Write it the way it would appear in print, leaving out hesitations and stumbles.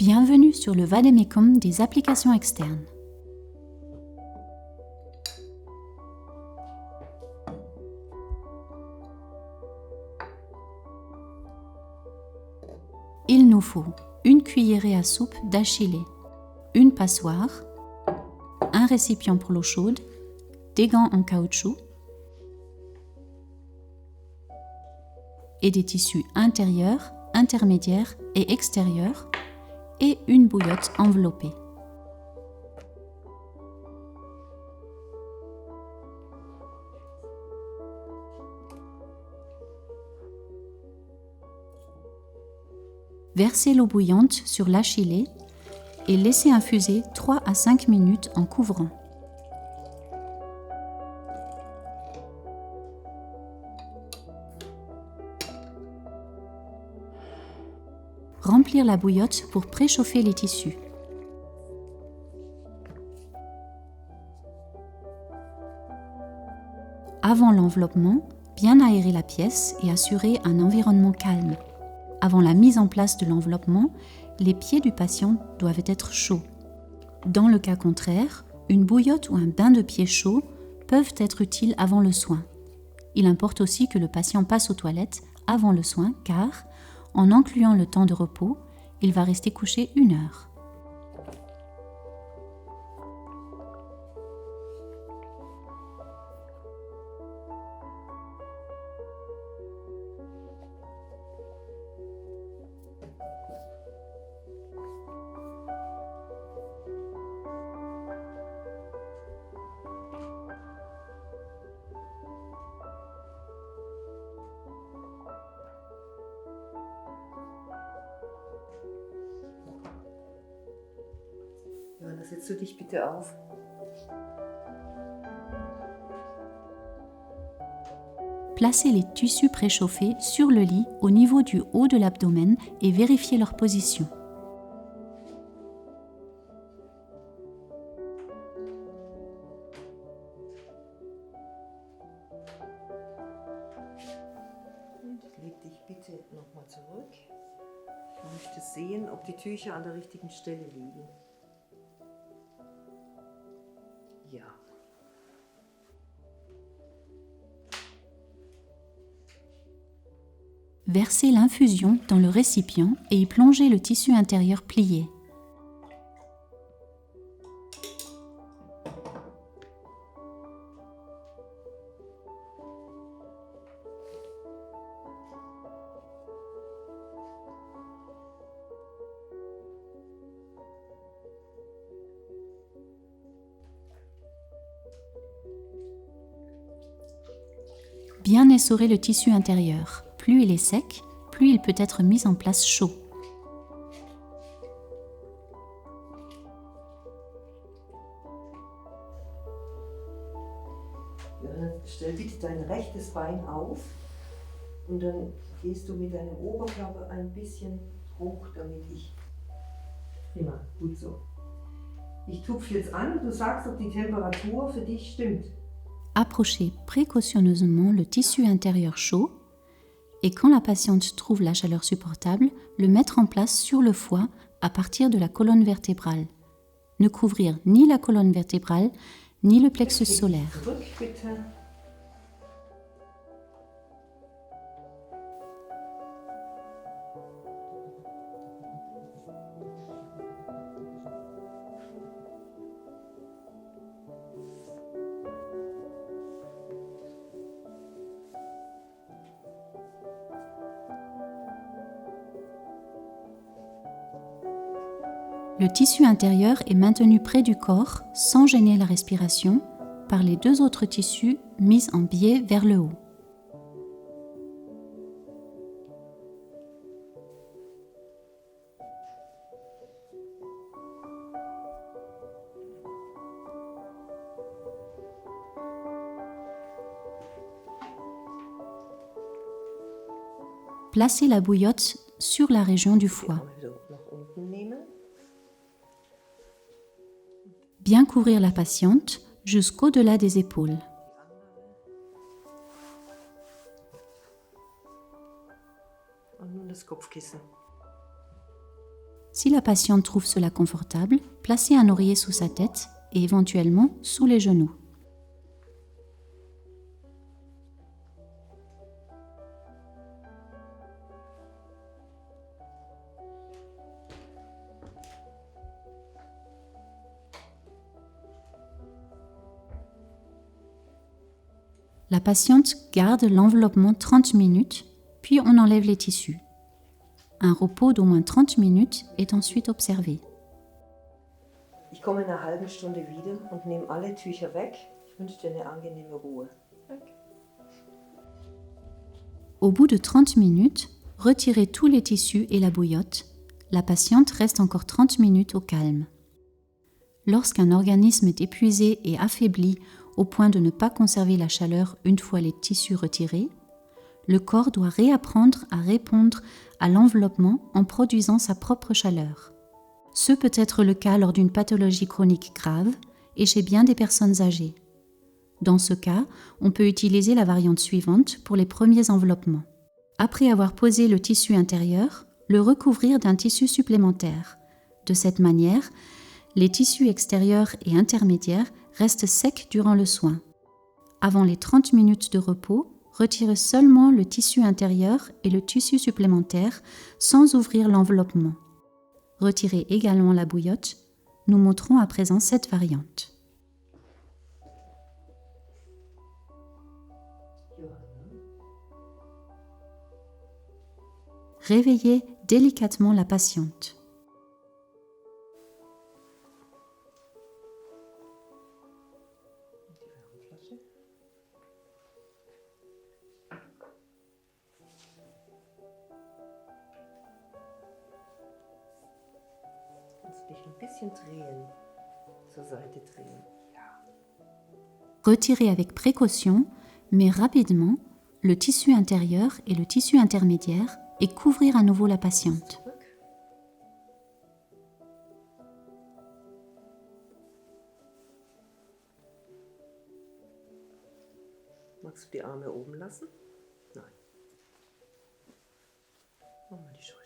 Bienvenue sur le vade-mecum des applications externes. Il nous faut une cuillerée à soupe d'achillée, une passoire, un récipient pour l'eau chaude, des gants en caoutchouc et des tissus intérieurs, intermédiaires et extérieurs et une bouillotte enveloppée. Versez l'eau bouillante sur l'achillée et laissez infuser 3 à 5 minutes en couvrant. Remplir la bouillotte pour préchauffer les tissus. Avant l'enveloppement, bien aérer la pièce et assurer un environnement calme. Avant la mise en place de l'enveloppement, les pieds du patient doivent être chauds. Dans le cas contraire, une bouillotte ou un bain de pieds chaud peuvent être utiles avant le soin. Il importe aussi que le patient passe aux toilettes avant le soin car, en incluant le temps de repos, il va rester couché 1 heure. Johanna, setzt du dich bitte auf. Placez les tissus préchauffés sur le lit au niveau du haut de l'abdomen et vérifiez leur position. Leg dich bitte nochmal zurück. Ich möchte sehen, ob die Tücher an der richtigen Stelle liegen. Ja. Versez l'infusion dans le récipient et y plongez le tissu intérieur plié. Bien essorer le tissu intérieur. Plus il est sec, plus il peut être mis en place chaud. Johanna, stell bitte dein rechtes Bein auf und dann gehst du mit deinem Oberkörper ein bisschen hoch, damit ich... Prima, gut so. Ich tupfe jetzt an und du sagst, ob die Temperatur für dich stimmt. Approchez précautionneusement le tissu intérieur chaud et quand la patiente trouve la chaleur supportable, le mettre en place sur le foie à partir de la colonne vertébrale. Ne couvrir ni la colonne vertébrale ni le plexus solaire. Zurück, bitte. Le tissu intérieur est maintenu près du corps sans gêner la respiration par les 2 autres tissus mis en biais vers le haut. Placez la bouillotte sur la région du foie. Bien couvrir la patiente jusqu'au-delà des épaules. Und nun das Kopfkissen. Si la patiente trouve cela confortable, placez un oreiller sous sa tête et éventuellement sous les genoux. La patiente garde l'enveloppement 30 minutes, puis on enlève les tissus. Un repos d'au moins 30 minutes est ensuite observé. Ich komme in einer halben Stunde wieder und nehme alle Tücher weg. Ich wünsche dir eine angenehme Ruhe. Au bout de 30 minutes, retirez tous les tissus et la bouillotte. La patiente reste encore 30 minutes au calme. Lorsqu'un organisme est épuisé et affaibli au point de ne pas conserver la chaleur une fois les tissus retirés, le corps doit réapprendre à répondre à l'enveloppement en produisant sa propre chaleur. Ce peut être le cas lors d'une pathologie chronique grave et chez bien des personnes âgées. Dans ce cas, on peut utiliser la variante suivante pour les premiers enveloppements. Après avoir posé le tissu intérieur, le recouvrir d'un tissu supplémentaire. De cette manière, les tissus extérieurs et intermédiaires restent secs durant le soin. Avant les 30 minutes de repos, retirez seulement le tissu intérieur et le tissu supplémentaire sans ouvrir l'enveloppement. Retirez également la bouillotte. Nous montrons à présent cette variante. Réveillez délicatement la patiente. Dich ein bisschen drehen, zur Seite drehen. Retirez avec précaution, mais rapidement, le tissu intérieur et le tissu intermédiaire et couvrir à nouveau la patiente. Magst du die Arme oben lassen? Nein. Mach mal die Schulter.